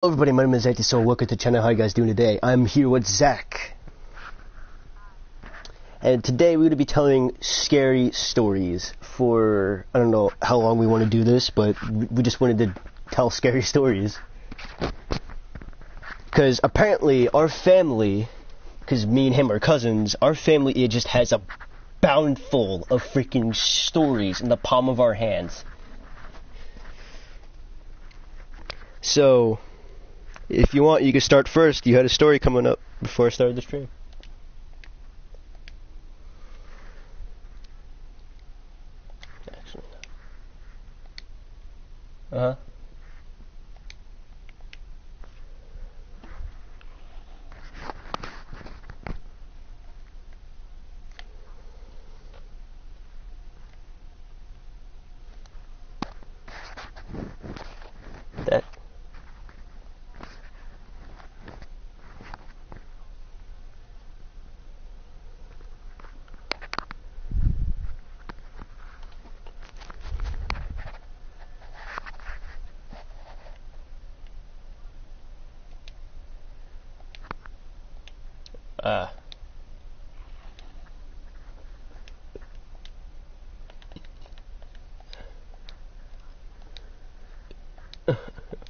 Hello everybody, my name is Zach, so welcome to the channel. How you guys doing today? I'm here with Zach. And today we're going to be telling scary stories for, I don't know how long we want to do this, but we just wanted to tell scary stories. Because apparently our family, because me and him are cousins, our family, it just has a boundful of freaking stories in the palm of our hands. So, if you want, you can start first. You had a story coming up before I started the stream. Actually, no. Uh-huh. That.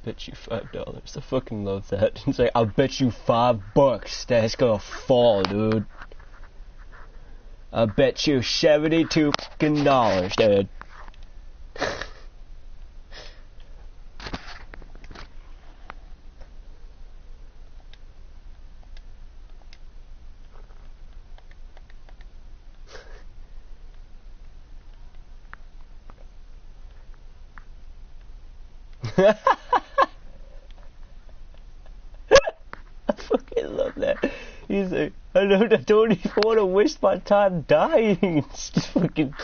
Bet you $5. I fucking love that. It's like, I'll bet you $5 that's gonna fall, dude. I'll bet you $72 fucking dollars, dude. I fucking love that. He's like, I don't even want to waste my time dying. It's just fucking.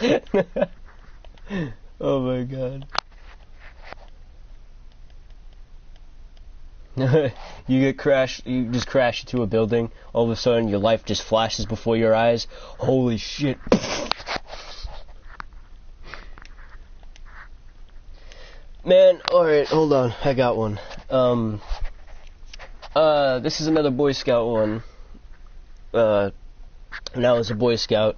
Oh my god. You just crash into a building, all of a sudden your life just flashes before your eyes. Holy shit. Man, alright, hold on, I got one. This is another Boy Scout one. When I was a Boy Scout.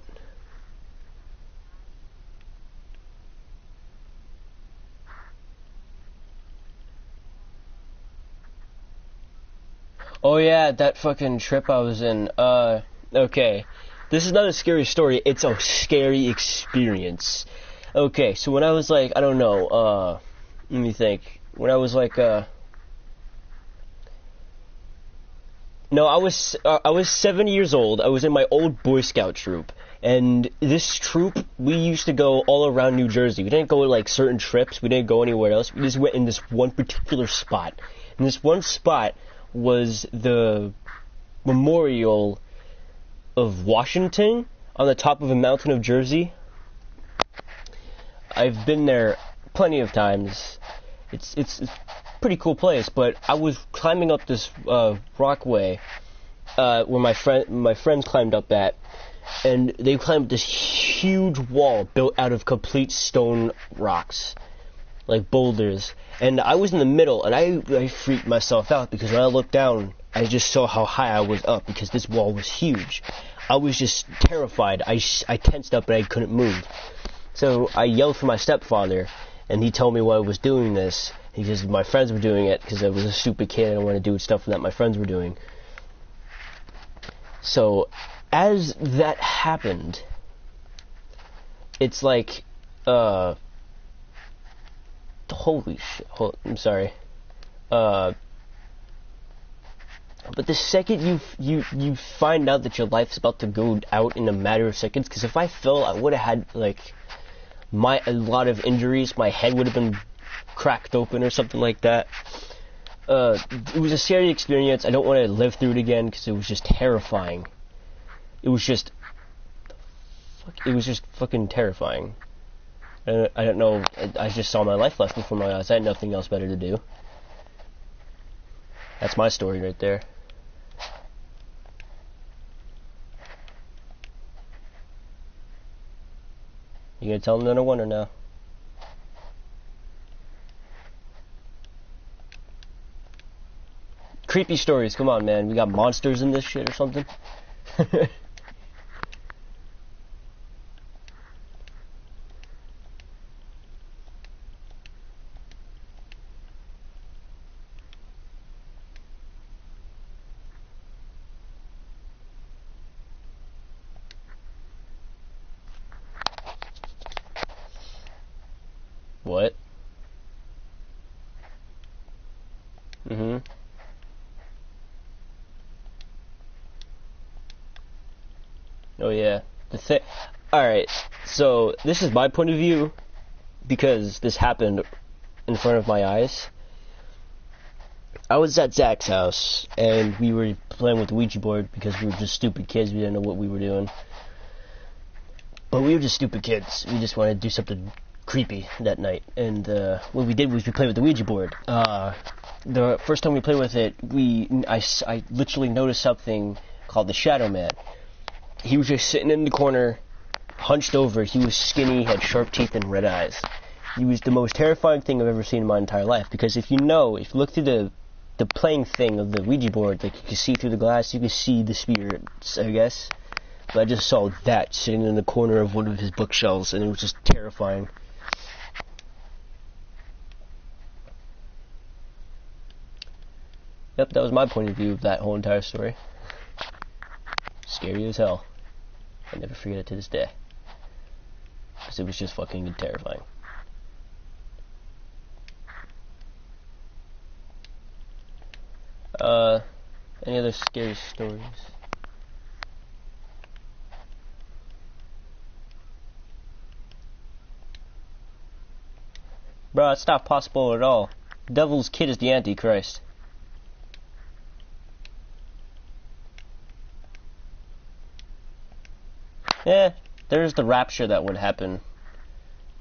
Oh yeah, that fucking trip I was in. Okay. This is not a scary story, it's a scary experience. Okay, so when I was like, I don't know, let me think. When I was like, no, I was 7 years old. I was in my old Boy Scout troop. And this troop, we used to go all around New Jersey. We didn't go like certain trips. We didn't go anywhere else. We just went in this one particular spot. And this one spot was the memorial of Washington on the top of a mountain of Jersey. I've been there plenty of times. It's a pretty cool place, but I was climbing up this rockway where my friends climbed up at, and they climbed this huge wall built out of complete stone rocks, like boulders. And I was in the middle, and I freaked myself out because when I looked down, I just saw how high I was up because this wall was huge. I was just terrified. I tensed up and I couldn't move. So I yelled for my stepfather, and he told me why I was doing this. Because my friends were doing it, because I was a stupid kid and I wanted to do stuff that my friends were doing. So, as that happened, it's like, holy shit, I'm sorry. But the second you find out that your life's about to go out in a matter of seconds, because if I fell, I would have had, like, a lot of injuries. My head would have been cracked open or something like that. It was a scary experience. I don't want to live through it again because it was just terrifying. It was just fucking terrifying. I don't know. I just saw my life flash before my eyes. I had nothing else better to do. That's my story right there. You gonna tell another one or no? Creepy stories, come on, man. We got monsters in this shit or something. What? Mm-hmm. Oh yeah. Alright, so this is my point of view because this happened in front of my eyes. I was at Zach's house and we were playing with the Ouija board because we were just stupid kids. We didn't know what we were doing. But we were just stupid kids. We just wanted to do something creepy that night. And what we did was we played with the Ouija board. The first time we played with it, I literally noticed something called the Shadow Man. He was just sitting in the corner, hunched over. He was skinny, had sharp teeth, and red eyes. He was the most terrifying thing I've ever seen in my entire life. Because if you look through the playing thing of the Ouija board, like you can see through the glass, you can see the spirits, I guess. But I just saw that sitting in the corner of one of his bookshelves, and it was just terrifying. Yep, that was my point of view of that whole entire story. Scary as hell. I never forget it to this day. Because it was just fucking terrifying. Any other scary stories? Bro, it's not possible at all. Devil's kid is the Antichrist. Yeah, there's the rapture that would happen.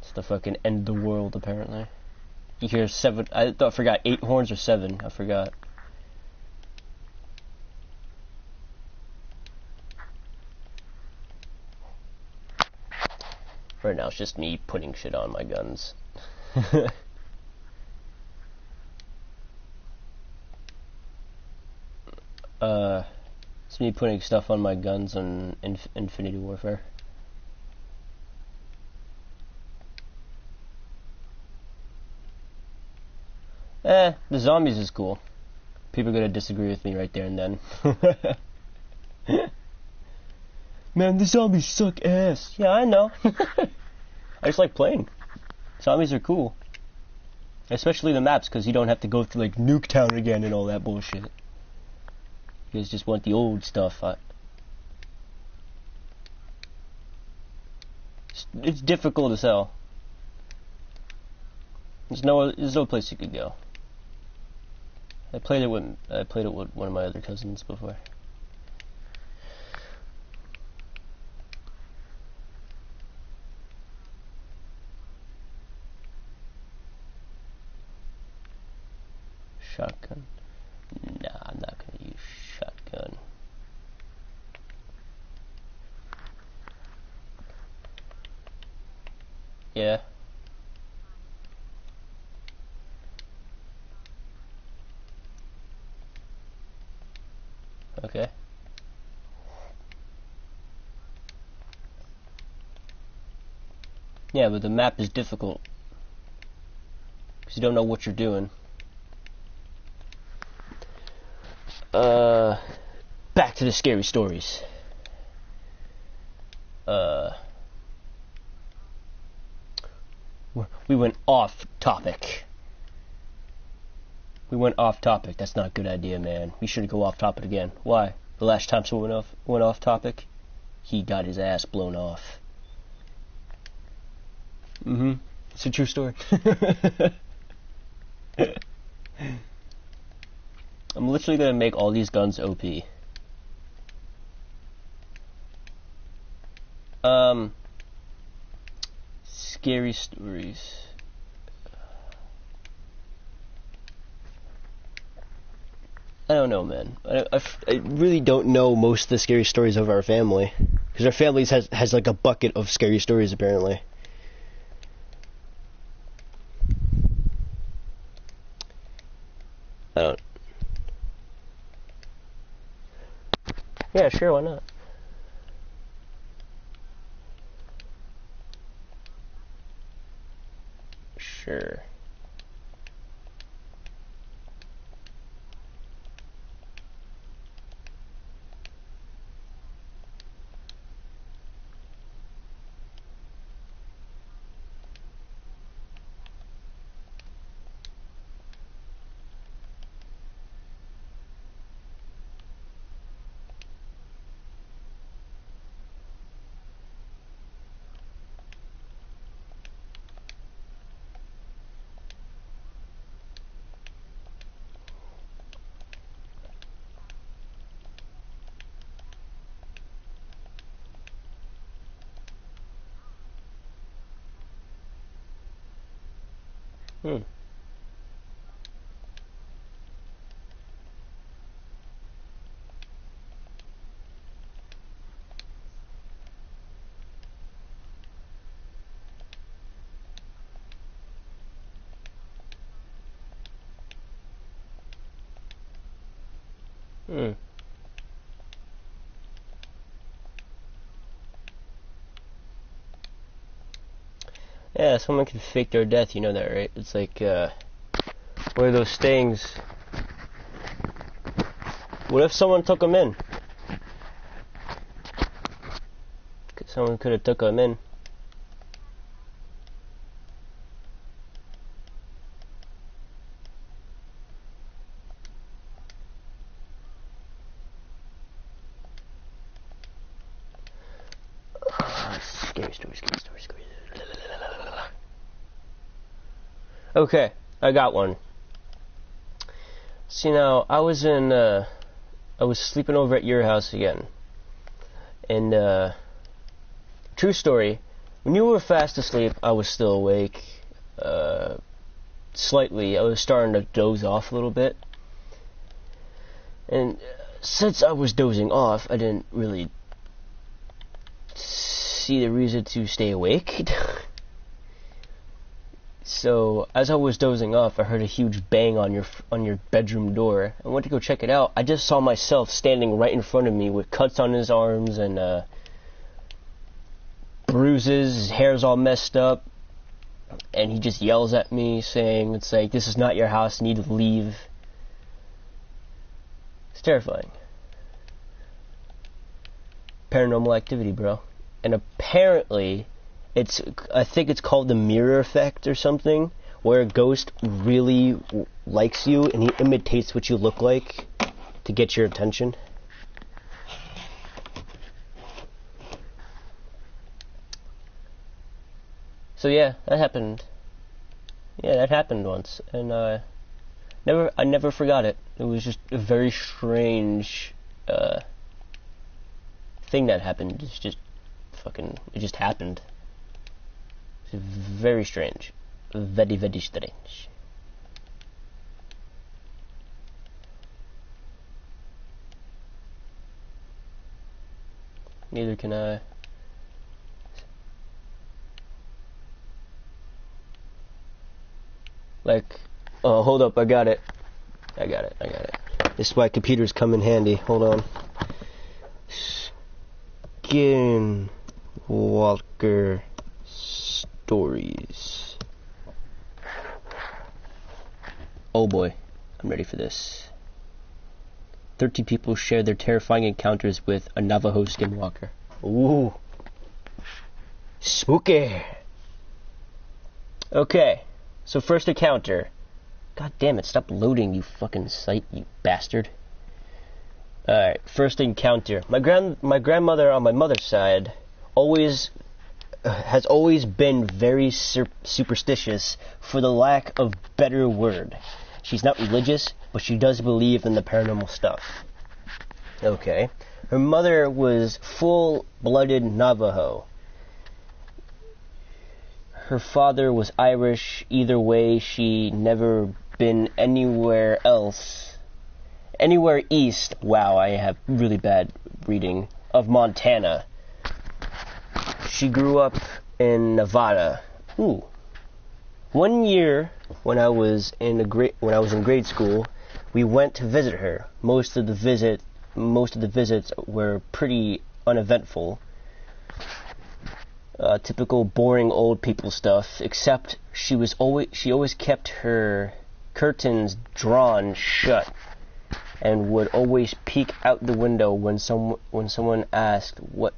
It's the fucking end of the world, apparently. You hear 7, I forgot, 8 horns or 7, I forgot. Right now it's just me putting shit on my guns. It's me putting stuff on my guns on Infinity Warfare. The zombies is cool. People are gonna disagree with me right there and then. Man, the zombies suck ass. Yeah, I know. I just like playing. Zombies are cool. Especially the maps, because you don't have to go through like Nuketown again and all that bullshit. You guys just want the old stuff. It's difficult as hell. There's no place you could go. I played it with one of my other cousins before. Shotgun. Nah, I'm not gonna use shotgun. Yeah. Okay. Yeah, but the map is difficult. Because you don't know what you're doing. Back to the scary stories. We went off topic. That's not a good idea, man. We should go off topic again. Why? The last time someone went off topic, he got his ass blown off. Mm-hmm. It's a true story. I'm literally gonna make all these guns OP. Scary stories. I don't know, man. I really don't know most of the scary stories of our family. Because our family has like a bucket of scary stories, apparently. I don't... Yeah, sure, why not? Sure. Hmm. Hmm. Yeah, someone can fake their death, you know that, right? It's like, one of those things. What if someone took them in? Someone could have took them in. Scary story. Okay, I got one. See, now, I was sleeping over at your house again. And, true story, when you were fast asleep, I was still awake. Slightly, I was starting to doze off a little bit. And since I was dozing off, I didn't really see the reason to stay awake. So, as I was dozing off, I heard a huge bang on your bedroom door. I went to go check it out. I just saw myself standing right in front of me with cuts on his arms and bruises. His hair's all messed up. And he just yells at me saying, it's like, this is not your house, you need to leave. It's terrifying. Paranormal activity, bro. And apparently, I think it's called the mirror effect or something, where a ghost really likes you and he imitates what you look like to get your attention. So yeah, that happened. Yeah, that happened once, and I never forgot it. It was just a very strange thing that happened. It just happened. It's very strange. Very, very strange. Neither can I. Like, oh, hold up, I got it. This is why computers come in handy. Hold on. Skinwalker Stories. Oh boy, I'm ready for this. 13 people share their terrifying encounters with a Navajo skinwalker. Ooh. Spooky. Okay, so first encounter. God damn it, stop loading, you fucking site, you bastard. Alright, first encounter. My grandmother on my mother's side has always been very superstitious, for the lack of better word. She's not religious, but she does believe in the paranormal stuff. Okay. Her mother was full-blooded Navajo. Her father was Irish. Either way, she never been anywhere else. Anywhere east, wow, I have really bad reading, of Montana. She grew up in Nevada. Ooh. One year, when I was in grade school, we went to visit her. Most of the visit most of the visits were pretty uneventful. Typical boring old people stuff, except she always kept her curtains drawn shut and would always peek out the window when someone asked what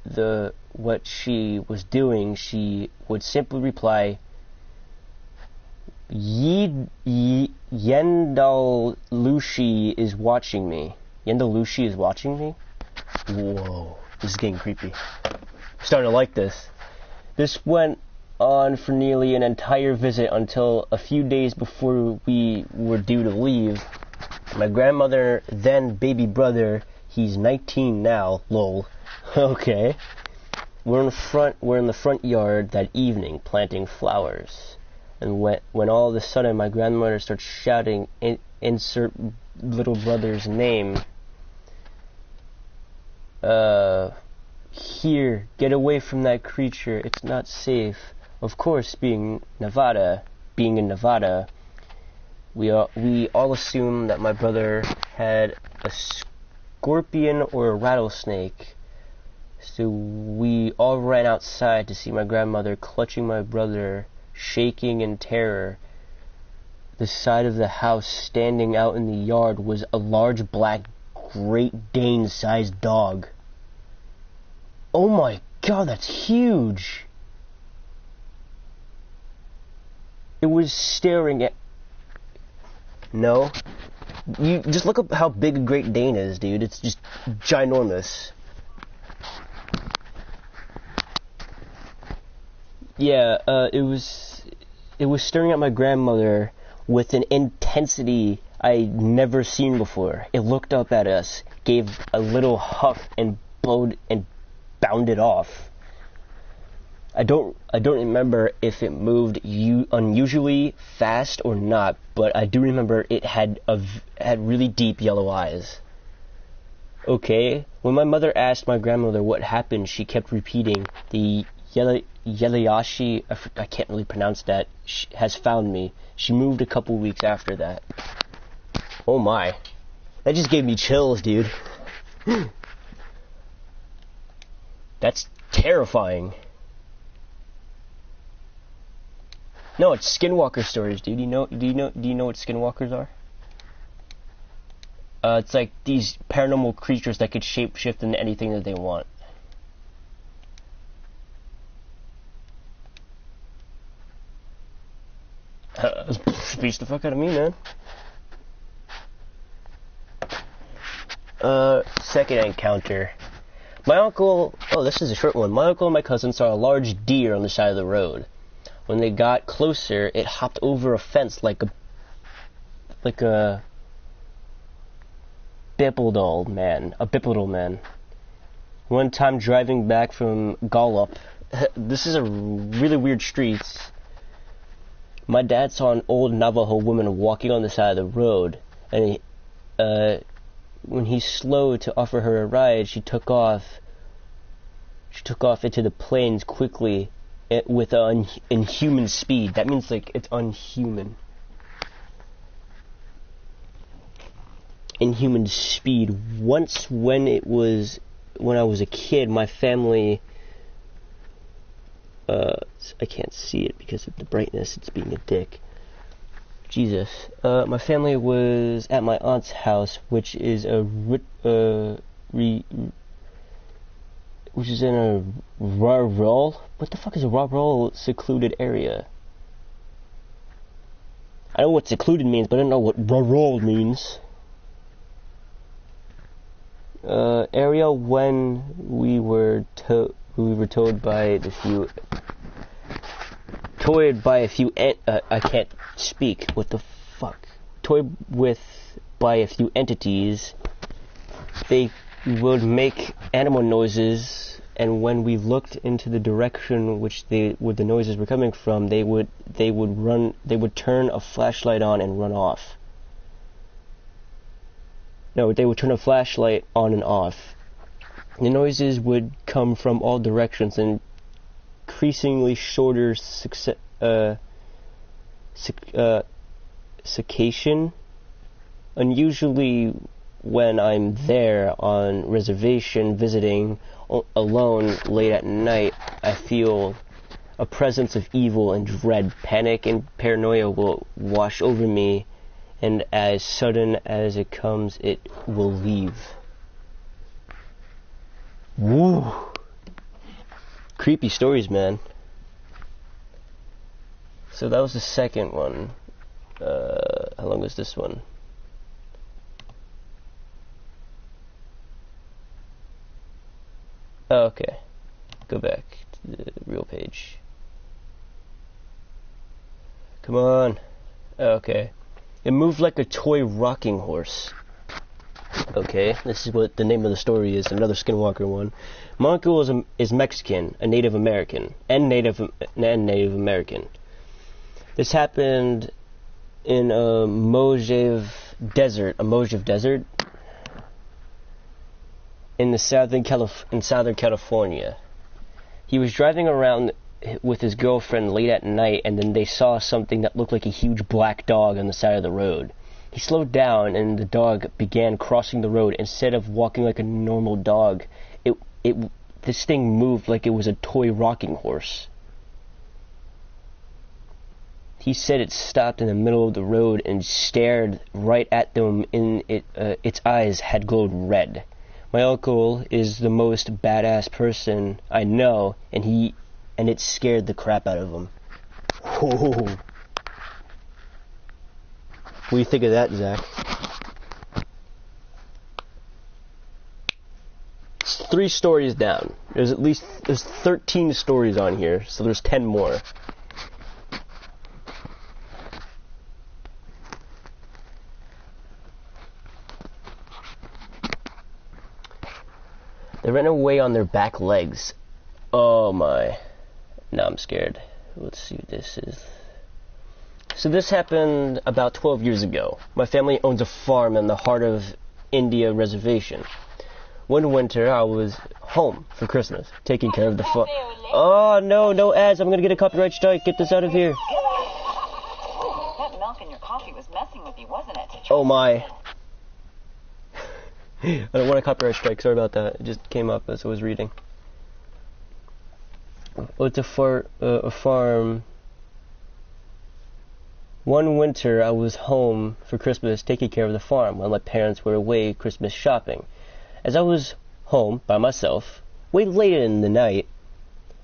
she was doing. She would simply reply, Yendalushi is watching me. Yendalushi is watching me? Whoa, this is getting creepy. I'm starting to like this. This went on for nearly an entire visit until a few days before we were due to leave. My grandmother, then baby brother, he's 19 now, lol. Okay. We're in the front yard that evening planting flowers. And when all of a sudden my grandmother starts shouting, insert little brother's name. Here, get away from that creature, it's not safe. Of course, being in Nevada, we all assumed that my brother had a scorpion or a rattlesnake. So we all ran outside to see my grandmother clutching my brother, shaking in terror. The side of the house standing out in the yard was a large black Great Dane-sized dog. Oh my god, that's huge! It was staring at... No. You just look up how big a Great Dane is, dude. It's just ginormous. Yeah, it was staring at my grandmother with an intensity I'd never seen before. It looked up at us, gave a little huff, and bounded off. I don't remember if it moved unusually fast or not, but I do remember it had really deep yellow eyes. Okay, when my mother asked my grandmother what happened, she kept repeating, the Yelayashi, I can't really pronounce that, has found me. She moved a couple weeks after that. Oh my. That just gave me chills, dude. That's terrifying. No, it's skinwalker stories, dude. Do you know what skinwalkers are? It's like these paranormal creatures that could shapeshift into anything that they want. Beats the fuck out of me, man. Second encounter. My uncle, this is a short one. My uncle and my cousin saw a large deer on the side of the road. When they got closer, it hopped over a fence like a bipedal man. One time driving back from Gallup, this is a really weird street. My dad saw an old Navajo woman walking on the side of the road, and when he slowed to offer her a ride, she took off into the plains quickly with inhuman speed. That means like it's unhuman. Inhuman speed. Once when I was a kid, my family, I can't see it because of the brightness, it's being a dick. Jesus. My family was at my aunt's house, which is which is in a rural, what the fuck is a rural secluded area? I know what secluded means, but I don't know what rural means. Area when we were told by a few I can't speak. What the fuck? Toyed with by a few entities. They would make animal noises, and when we looked into the direction where the noises were coming from, they would turn a flashlight on and run off. No, they would turn a flashlight on and off. The noises would come from all directions, and increasingly shorter cication, unusually when I'm there on reservation visiting alone late at night, I feel a presence of evil and dread. Panic and paranoia will wash over me, and as sudden as it comes, it will leave. Woo! Creepy stories, man. So that was the second one. How long was this one? Oh, okay. Go back to the real page. Come on. Okay. It moved like a toy rocking horse. Okay, this is what the name of the story is, another Skinwalker one. My uncle is Mexican, a Native American, and Native American. This happened in a Mojave Desert, in Southern California. He was driving around with his girlfriend late at night, and then they saw something that looked like a huge black dog on the side of the road. He slowed down, and the dog began crossing the road. Instead of walking like a normal dog, this thing moved like it was a toy rocking horse. He said it stopped in the middle of the road and stared right at them. Its eyes had glowed red. My uncle is the most badass person I know, and it scared the crap out of him. Whoa. What do you think of that, Zach? It's 3 stories down. There's 13 stories on here, so there's 10 more. They ran away on their back legs. Oh my. Now I'm scared. Let's see what this is. So this happened about 12 years ago. My family owns a farm in the heart of India reservation. One winter, I was home for Christmas, taking care of the farm. Oh, no ads. I'm going to get a copyright strike. Get this out of here. That milk in your coffee was messing with you, wasn't it? Oh, my. I don't want a copyright strike. Sorry about that. It just came up as I was reading. Oh, it's a farm. One winter, I was home for Christmas taking care of the farm while my parents were away Christmas shopping. As I was home by myself, way late in the night,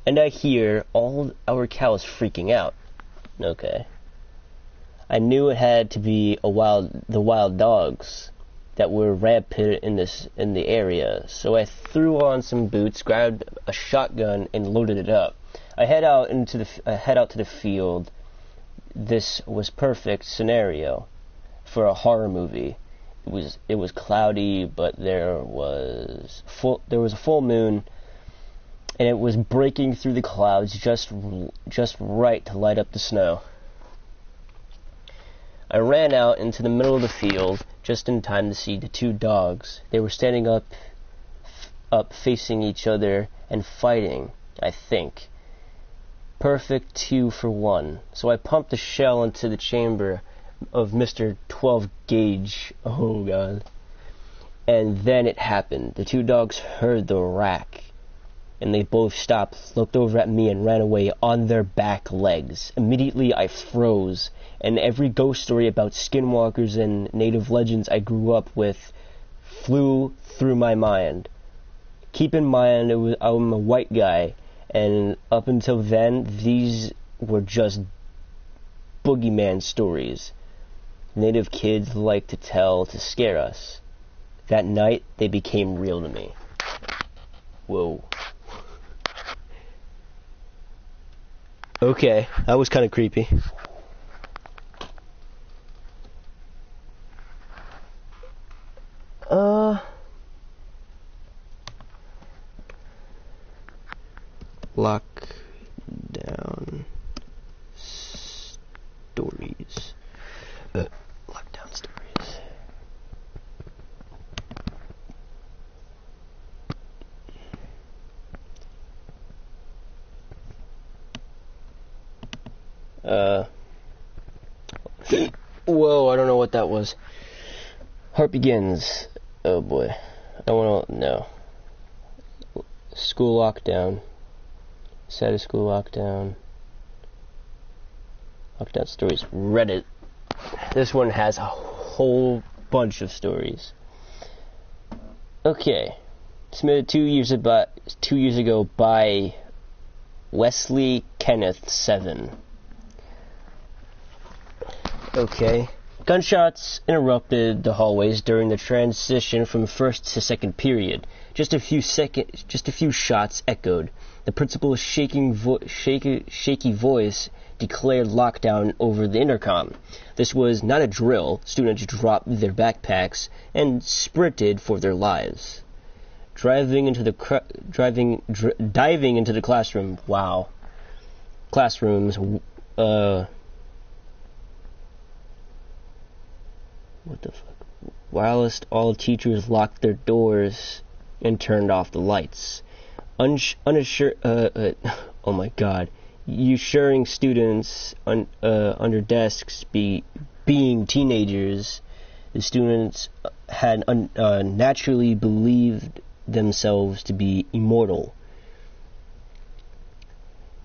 and I hear all our cows freaking out. Okay. I knew it had to be the wild dogs that were rampant in the area, so I threw on some boots, grabbed a shotgun, and loaded it up. I head out to the field. This was perfect scenario for a horror movie. It was cloudy, but there was a full moon, and it was breaking through the clouds just right to light up the snow. I ran out into the middle of the field just in time to see the 2 dogs. They were standing up facing each other and fighting, I think. Perfect 2 for 1. So I pumped a shell into the chamber of Mr. 12 Gauge. Oh, God. And then it happened. The 2 dogs heard the rack, and they both stopped, looked over at me, and ran away on their back legs. Immediately, I froze, and every ghost story about skinwalkers and native legends I grew up with flew through my mind. Keep in mind, I'm a white guy, and up until then, these were just boogeyman stories native kids like to tell to scare us. That night, they became real to me. Whoa. Okay, that was kind of creepy. Lockdown stories. Lockdown stories. Whoa, I don't know what that was. Heart begins. Oh boy. I don't want to... No. School lockdown. Saddest school lockdown. Lockdown stories. Reddit. This one has a whole bunch of stories. Okay. Submitted 2 years ago by Wesley Kenneth 7. Okay. Gunshots interrupted the hallways during the transition from first to second period. Just a few shots echoed. The principal's shaky voice declared lockdown over the intercom. This was not a drill. Students dropped their backpacks and sprinted for their lives. Diving into the classroom. Wow. Classrooms. What the fuck? Whilst all teachers locked their doors and turned off the lights. Oh my god. Usuring students under desks being teenagers, the students had naturally believed themselves to be immortal.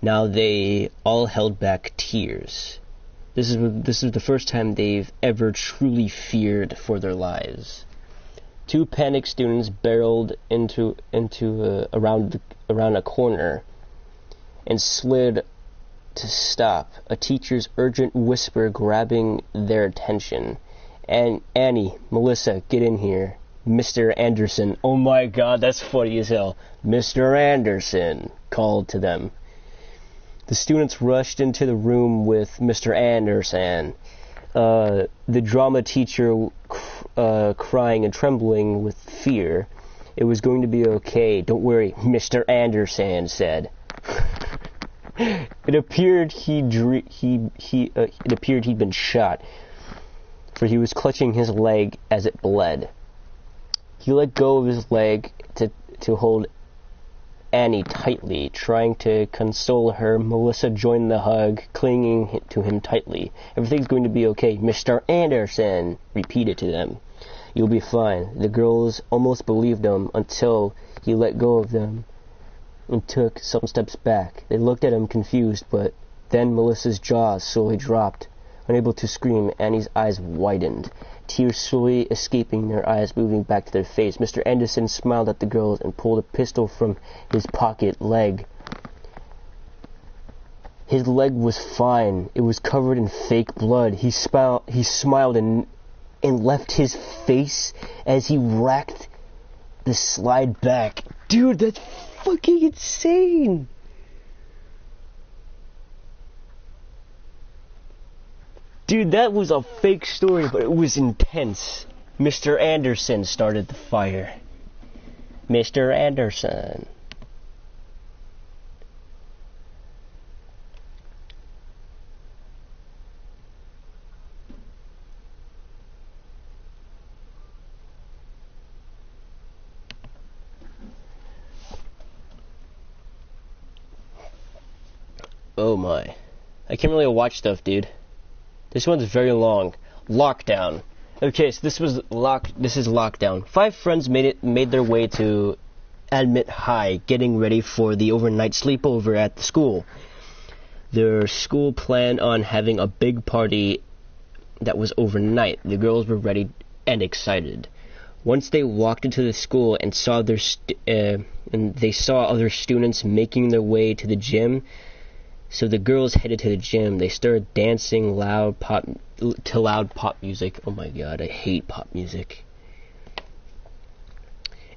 Now they all held back tears. This is the first time they've ever truly feared for their lives. Two panicked students barreled around a corner and slid to stop. A teacher's urgent whisper grabbing their attention. And Annie, Melissa, get in here. Mr. Anderson. Oh my god, that's funny as hell. Mr. Anderson called to them. The students rushed into the room with Mr. Anderson. The drama teacher crying and trembling with fear. It was going to be okay. Don't worry, Mr. Anderson said. It appeared he'd been shot, for he was clutching his leg as it bled. He let go of his leg to hold Annie tightly, trying to console her. Melissa joined the hug, clinging to him tightly. Everything's going to be okay, Mr. Anderson repeated to them. You'll be fine. The girls almost believed him until he let go of them and took some steps back. They looked at him confused, but then Melissa's jaws slowly dropped. Unable to scream, Annie's eyes widened, tears slowly escaping, their eyes moving back to their face. Mr. Anderson smiled at the girls and pulled a pistol from his pocket leg. His leg was fine. It was covered in fake blood. He smiled and left his face as he racked the slide back. Dude, that's fucking insane! Dude, that was a fake story, but it was intense. Mr. Anderson started the fire. Mr. Anderson. Oh my. I can't really watch stuff, dude. This one's very long. Lockdown. Okay, so this is lockdown. 5 friends made their way to Admit High, getting ready for the overnight sleepover at the school. Their school planned on having a big party that was overnight. The girls were ready and excited. Once they walked into the school and saw they saw other students making their way to the gym. So the girls headed to the gym. They started dancing to loud pop music. Oh my god, I hate pop music.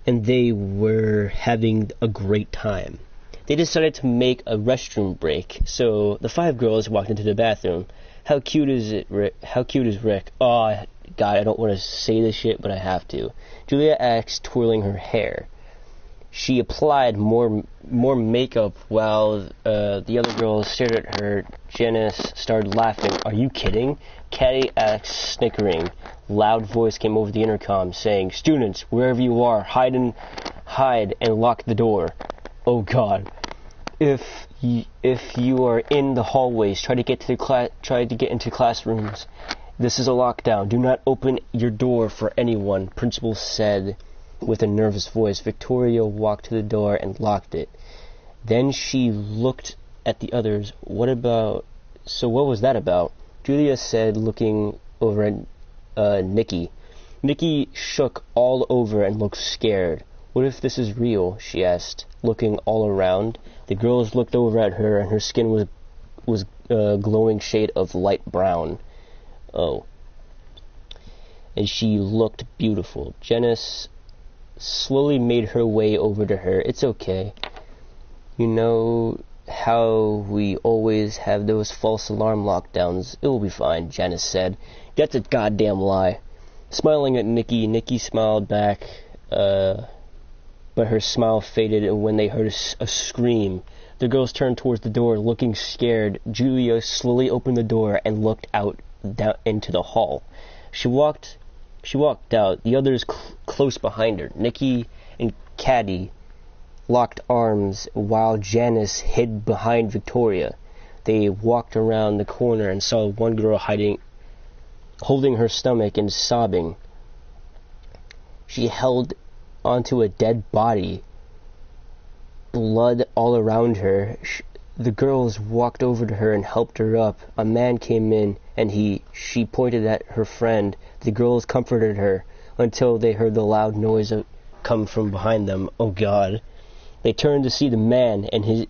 And they were having a great time. They decided to make a restroom break. So the 5 girls walked into the bathroom. How cute is it, Rick? How cute is Rick? Oh god, I don't want to say this shit, but I have to. Julia asked, twirling her hair. She applied more makeup while the other girls stared at her. Janice started laughing. Are you kidding? Caddy asked, snickering. Loud voice came over the intercom saying, students, wherever you are, hide and lock the door. Oh god. If you are in the hallways, try to get into classrooms This is a lockdown. Do not open your door for anyone, Principal said with a nervous voice. Victoria walked to the door and locked it. Then she looked at the others. What was that about? Julia said, looking over at Nikki. Nikki shook all over and looked scared. What if this is real? She asked, looking all around. The girls looked over at her, and her skin was a glowing shade of light brown. Oh. And she looked beautiful. Janice slowly made her way over to her. It's okay. You know how we always have those false alarm lockdowns. It will be fine, Janice said. That's a goddamn lie. Smiling at Nikki, Nikki smiled back, but her smile faded when they heard a scream. The girls turned towards the door, looking scared. Julia slowly opened the door and looked out down into the hall. She walked out, the others close behind her. Nikki and Caddy locked arms while Janice hid behind Victoria. They walked around the corner and saw one girl holding her stomach and sobbing. She held onto a dead body, blood all around her. The girls walked over to her and helped her up. A man came in and she pointed at her friend. The girls comforted her until they heard the loud noise come from behind them. Oh God. They turned to see the man in his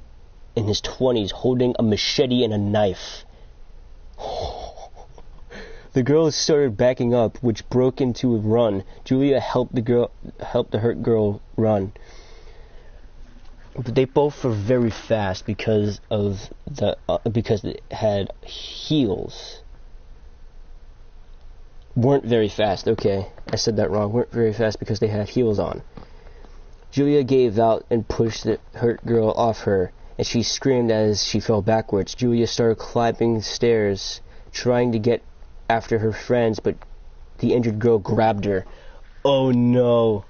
20s holding a machete and a knife. The girls started backing up, which broke into a run. Julia helped the hurt girl run. But they both were very fast because they had heels. Weren't very fast. Okay, I said that wrong. Weren't very fast because they had heels on. Julia gave out and pushed the hurt girl off her, and she screamed as she fell backwards. Julia started climbing stairs, trying to get after her friends, but the injured girl grabbed her. Oh no.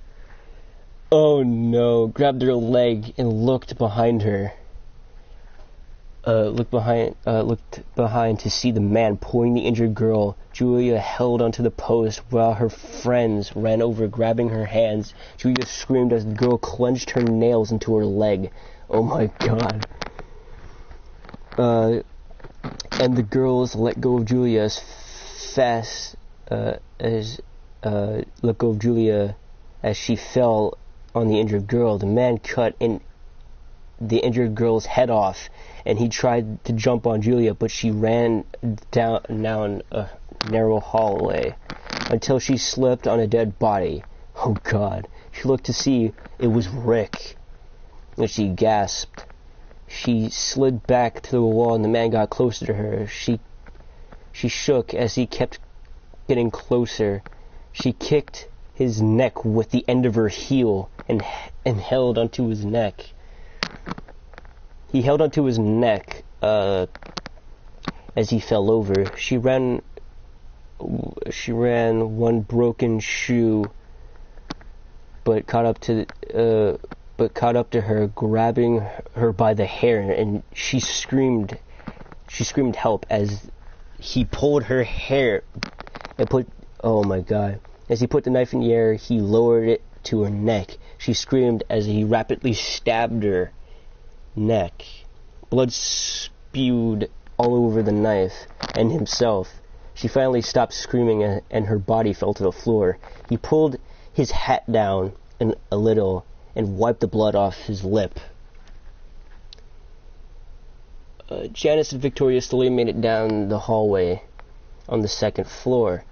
Oh no. Grabbed her leg and looked behind her. Looked behind to see the man pulling the injured girl. Julia held onto the post while her friends ran over, grabbing her hands. Julia screamed as the girl clenched her nails into her leg. Oh my God. And the girls let go of Julia as fast let go of Julia as she fell on the injured girl. The man cut the injured girl's head off, and he tried to jump on Julia, but she ran down a narrow hallway until she slipped on a dead body. Oh God. She looked to see it was Rick, and she gasped. She slid back to the wall, and the man got closer to her. She shook as he kept getting closer. She kicked his neck with the end of her heel and held onto his neck. He held onto his neck as he fell over. She ran one broken shoe, but caught up to her, grabbing her by the hair, and she screamed help as he pulled her hair and oh my God. As he put the knife in the air, he lowered it to her neck. She screamed as he rapidly stabbed her neck. Blood spewed all over the knife and himself. She finally stopped screaming and her body fell to the floor. He pulled his hat down a little and wiped the blood off his lip. Janice and Victoria slowly made it down the hallway on the second floor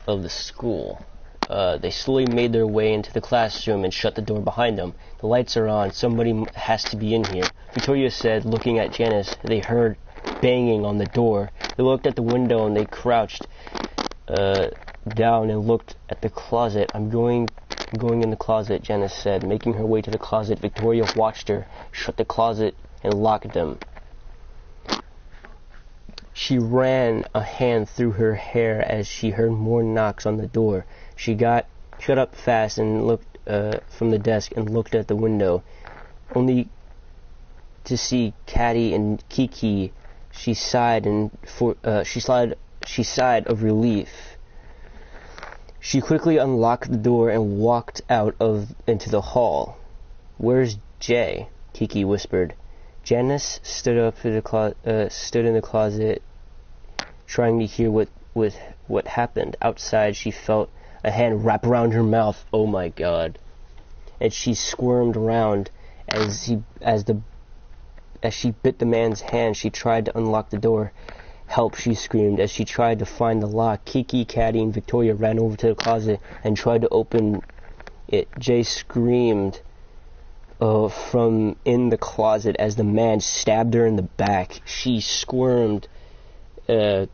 of the school. They slowly made their way into the classroom and shut the door behind them. The lights are on. Somebody has to be in here, Victoria said, looking at Janice. They heard banging on the door. They looked at the window and they crouched down and looked at the closet. I'm going in the closet, Janice said. Making her way to the closet, Victoria watched her shut the closet and lock them. She ran a hand through her hair as she heard more knocks on the door. She got shut up fast and looked from the desk and looked at the window, only to see Caddy and Kiki. She sighed She sighed of relief. She quickly unlocked the door and walked out into the hall. "Where's Jay?" Kiki whispered. Janice stood in the closet, trying to hear what happened. Outside, she felt a hand wrap around her mouth. Oh my God! And she squirmed around as she bit the man's hand. She tried to unlock the door. "Help!" she screamed as she tried to find the lock. Kiki, Caddy, and Victoria ran over to the closet and tried to open it. Jay screamed from in the closet as the man stabbed her in the back. She squirmed and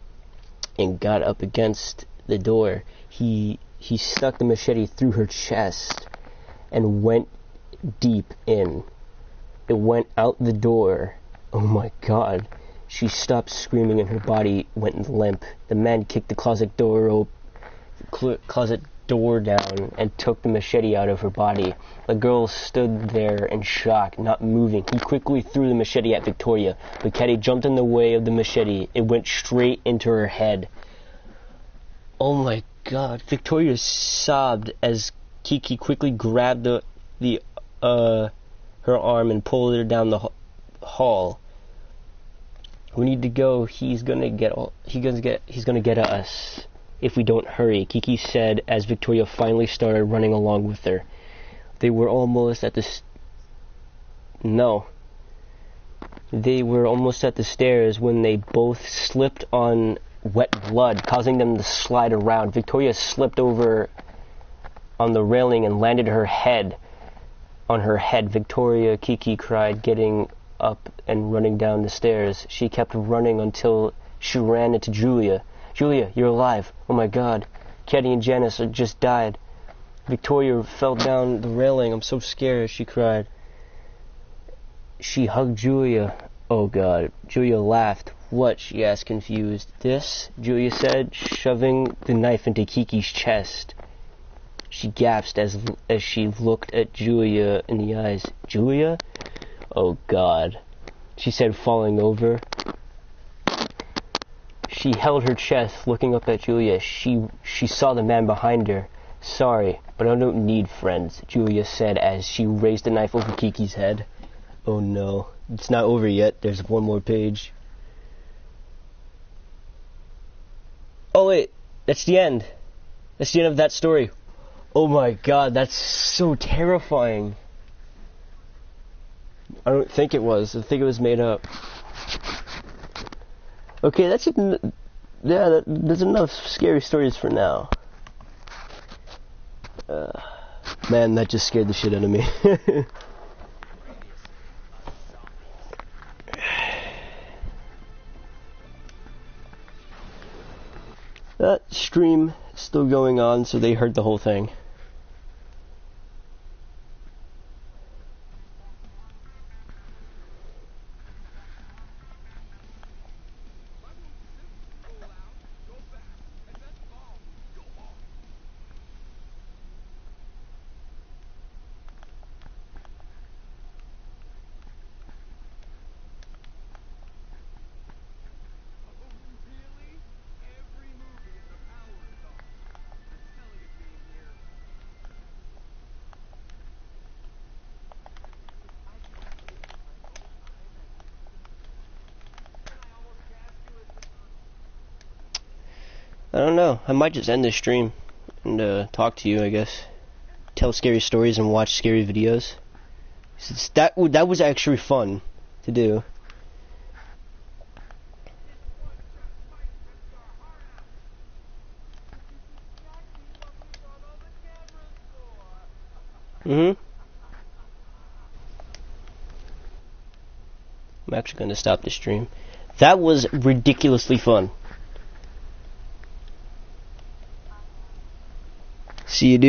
got up against the door. He stuck the machete through her chest and went deep in. It went out the door. Oh my God. She stopped screaming and her body went limp. The man kicked the closet door down and took the machete out of her body. The girl stood there in shock, not moving. He quickly threw the machete at Victoria, but Caddy jumped in the way of the machete. It went straight into her head. Oh my God. Victoria sobbed as Kiki quickly grabbed her arm and pulled her down the hall. "We need to go. He's gonna get us if we don't hurry," Kiki said as Victoria finally started running along with her. They were almost at the stairs when they both slipped on wet blood, causing them to slide around. Victoria slipped over on the railing and landed on her head. "Victoria," Kiki cried, getting up and running down the stairs. She kept running until she ran into Julia. "Julia, you're alive. Oh my God. Caddy and Janice just died." Victoria fell down the railing. "I'm so scared," she cried. She hugged Julia. "Oh God." Julia laughed. "What?" she asked, confused. "This," Julia said, shoving the knife into Kiki's chest. She gasped as she looked at Julia in the eyes. "Julia?" "Oh God," she said, falling over. She held her chest, looking up at Julia. She saw the man behind her. "Sorry, but I don't need friends," Julia said as she raised the knife over Kiki's head. Oh no, it's not over yet. There's one more page. Oh wait, that's the end. That's the end of that story. Oh my God, that's so terrifying. I don't think it was. I think it was made up. Okay, that's it. Yeah, there's enough scary stories for now. Man, that just scared the shit out of me. That stream is still going on, so they heard the whole thing. I don't know. I might just end this stream and talk to you, I guess. Tell scary stories and watch scary videos. That was actually fun to do. I'm actually going to stop the stream. That was ridiculously fun. See you, dude.